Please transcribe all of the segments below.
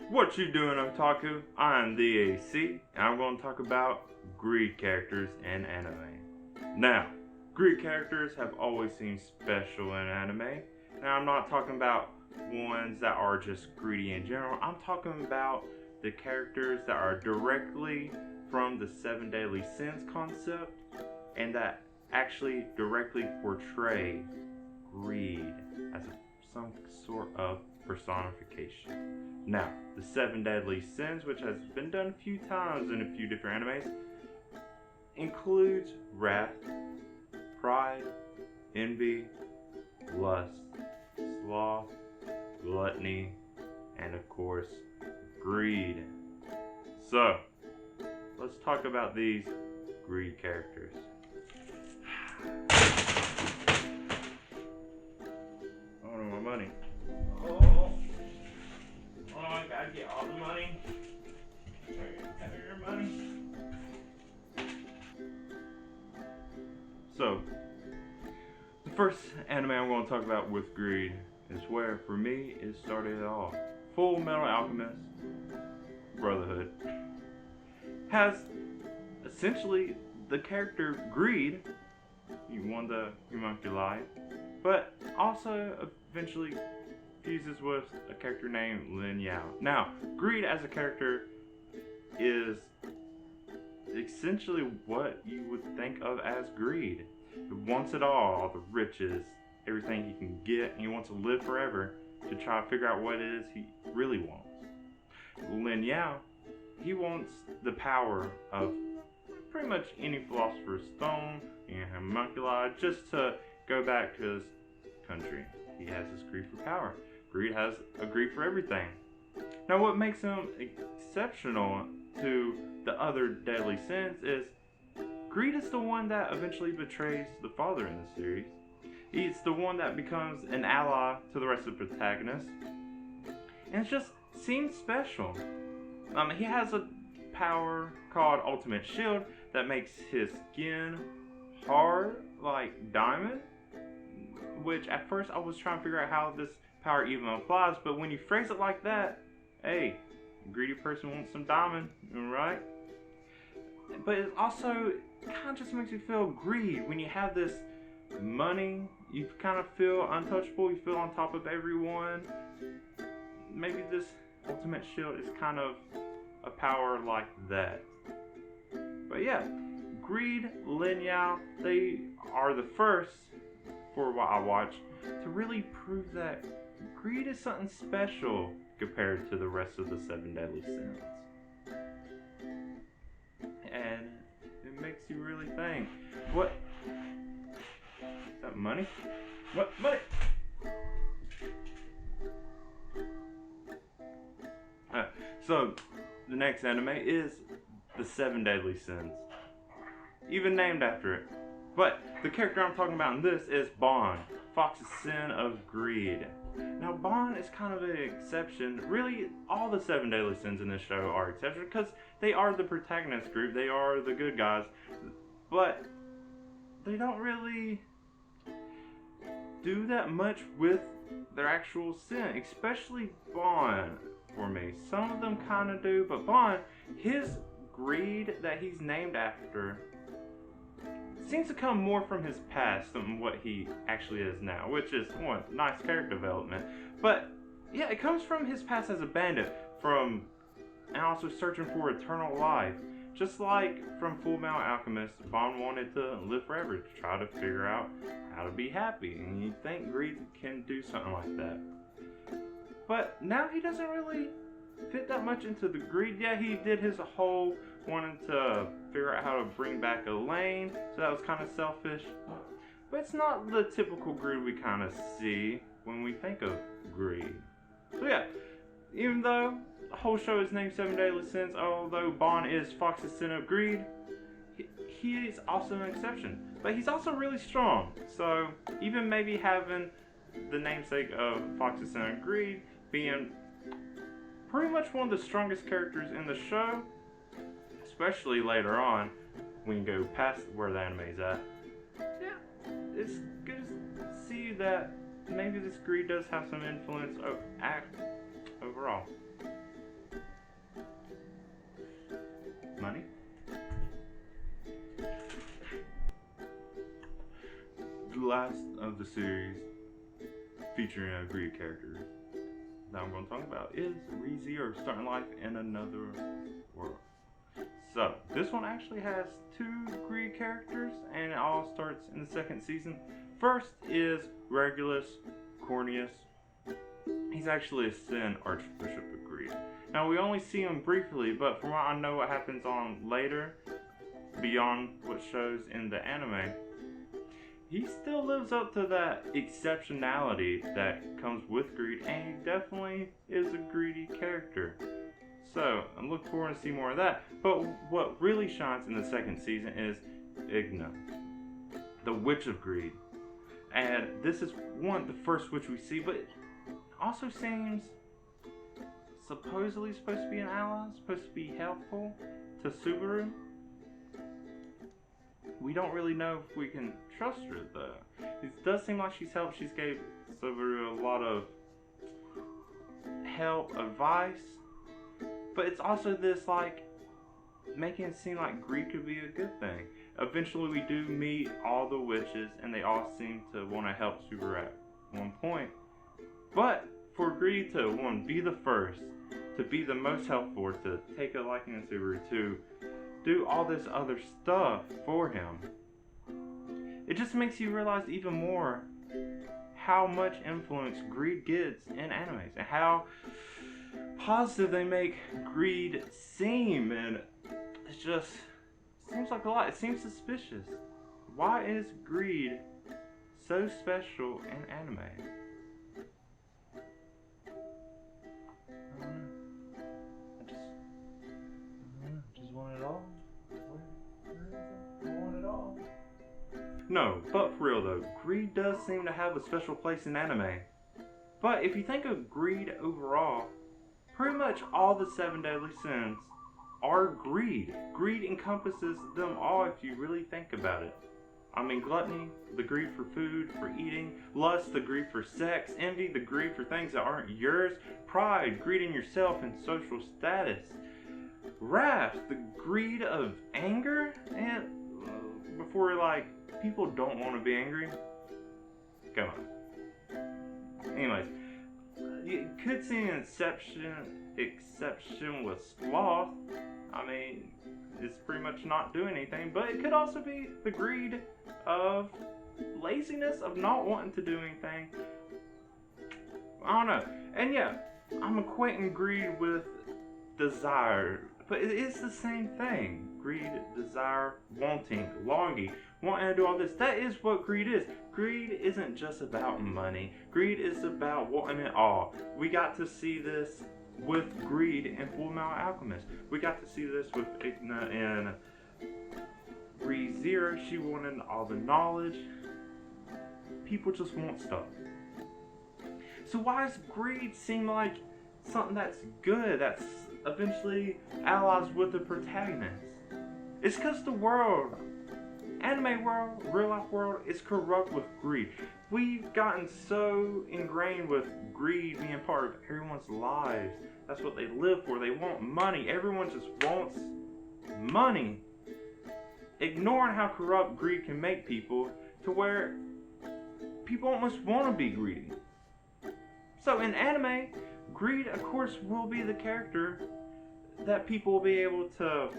What you doing, Otaku? I'm the AC, and I'm going to talk about greed characters in anime. Now, greed characters have always seemed special in anime. Now, I'm not talking about ones that are just greedy in general. I'm talking about the characters that are directly from the Seven Deadly Sins concept and that actually directly portray greed as some sort of personification. Now, the Seven Deadly Sins, which has been done a few times in a few different animes, includes wrath, pride, envy, lust, sloth, gluttony, and of course, greed. So, let's talk about these greed characters. Oh, my money. I gotta get all the money. Have your money. So, the first anime I'm going to talk about with greed is where, for me, it started all. Full Metal Alchemist Brotherhood has essentially the character Greed, you won the homunculi, but also eventually fuses with a character named Lin Yao. Now, Greed as a character is essentially what you would think of as greed. He wants it all the riches, everything he can get, and he wants to live forever to try to figure out what it is he really wants. Lin Yao, he wants the power of pretty much any philosopher's stone and homunculi just to go back to his country. He has this greed for power. Greed has a greed for everything. Now, what makes him exceptional to the other deadly sins is greed is the one that eventually betrays the father in the series. He's the one that becomes an ally to the rest of the protagonists. And it just seems special. He has a power called Ultimate Shield that makes his skin hard like diamond. Which at first I was trying to figure out how this power even applies, but when you phrase it like that, hey, a greedy person wants some diamond, right? But it also kind of just makes you feel greed. When you have this money, you kind of feel untouchable, you feel on top of everyone. Maybe this ultimate shield is kind of a power like that. But yeah, Greed, Lin Yao, they are the first, for what I watched, to really prove that greed is something special compared to the rest of the Seven Deadly Sins. And it makes you really think, what? Is that money? What? Money? So, the next anime is the Seven Deadly Sins. Even named after it. But the character I'm talking about in this is Bond, Fox's sin of greed. Now, Bond is kind of an exception. Really, all the Seven Deadly Sins in this show are exceptions because they are the protagonist group. They are the good guys. But they don't really do that much with their actual sin, especially Bond for me. Some of them kind of do, but Bond, his greed that he's named after seems to come more from his past than what he actually is now, which is one nice character development. But yeah, it comes from his past as a bandit, and also searching for eternal life. Just like from Full Metal Alchemist, Bond wanted to live forever to try to figure out how to be happy, and you think greed can do something like that. But now he doesn't really fit that much into the greed. Yeah, he did his whole wanting to figure out how to bring back Elaine, so that was kind of selfish. But it's not the typical greed we kind of see when we think of greed. So yeah, even though the whole show is named Seven Deadly Sins, although Bond is Fox's sin of greed, he is also an exception. But he's also really strong, so even maybe having the namesake of Fox's sin of greed being pretty much one of the strongest characters in the show, especially later on, when you go past where the anime's at. Yeah, it's good to see that maybe this greed does have some influence overall. last of the series featuring a greed character that I'm going to talk about is ReZero, starting life in another world. So, this one actually has 2 greed characters, and it all starts in the 2nd season. First is Regulus Cornelius. He's actually a Sin Archbishop of Greed. Now, we only see him briefly, but from what I know what happens on later, beyond what shows in the anime, he still lives up to that exceptionality that comes with greed, and he definitely is a greedy character. So, I'm looking forward to see more of that. But what really shines in the 2nd season is Igna, the Witch of Greed. And this is the first witch we see, but it also seems supposedly supposed to be an ally, supposed to be helpful to Subaru. We don't really know if we can trust her though. It does seem like she's helped. She's gave Subaru a lot of help, advice, but it's also this like making it seem like greed could be a good thing. Eventually we do meet all the witches and they all seem to want to help Subaru at one point. But for greed to be the first, to be the most helpful, to take a liking to Subaru, to do all this other stuff for him, it just makes you realize even more how much influence greed gets in animes and how positive they make greed seem, and it just seems like a lot. It seems suspicious. Why is greed so special in anime? I just want it all. I want it all. No, but for real though, greed does seem to have a special place in anime. But if you think of greed overall, pretty much all the 7 deadly sins are greed. Greed encompasses them all if you really think about it. I mean, gluttony, the greed for food, for eating; lust, the greed for sex; envy, the greed for things that aren't yours; pride, greed in yourself and social status; wrath, the greed of anger. And before like, people don't want to be angry. Come on. Anyways, you could see an exception with sloth. I mean, it's pretty much not doing anything, but it could also be the greed of laziness, of not wanting to do anything. I don't know. And yeah, I'm equating greed with desire, but it is the same thing. Greed, desire, wanting, longing, wanting to do all this. That is what greed is. Greed isn't just about money. Greed is about wanting it all. We got to see this with greed in Full Metal Alchemist. We got to see this with Igna and ReZero. She wanted all the knowledge. People just want stuff. So why does greed seem like something that's good, that's eventually allies with the protagonist? It's because the world, anime world, real life world, is corrupt with greed. We've gotten so ingrained with greed being part of everyone's lives. That's what they live for. They want money. Everyone just wants money. Ignoring how corrupt greed can make people to where people almost want to be greedy. So in anime, greed, of course, will be the character that people will be able to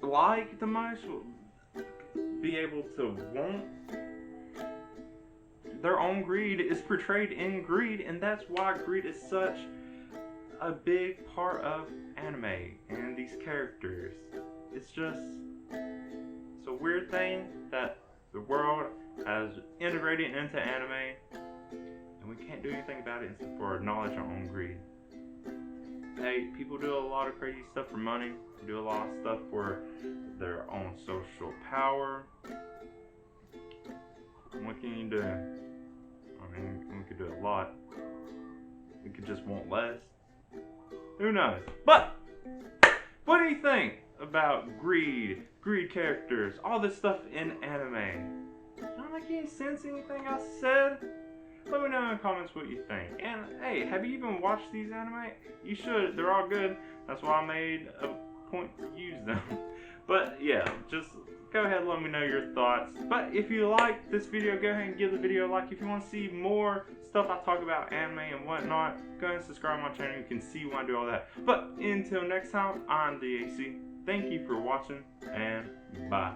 like the most, be able to want. Their own greed is portrayed in greed, and that's why greed is such a big part of anime and these characters. It's just, it's a weird thing that the world has integrated into anime, and we can't do anything about it except for acknowledge our own greed. Hey, people do a lot of crazy stuff for money, do a lot of stuff for their own social power. What can you do? I mean, we could do a lot. We could just want less. Who knows? But what do you think about greed, greed characters, all this stuff in anime? Does that make any sense, anything I said? Let me know in the comments what you think. And hey, have you even watched these anime? You should. They're all good. That's why I made a point to use them. But yeah, just go ahead and let me know your thoughts. But if you like this video, go ahead and give the video a like. If you want to see more stuff I talk about anime and whatnot, go ahead and subscribe to my channel. You can see when I do all that. But until next time, I'm the AC. Thank you for watching, and bye.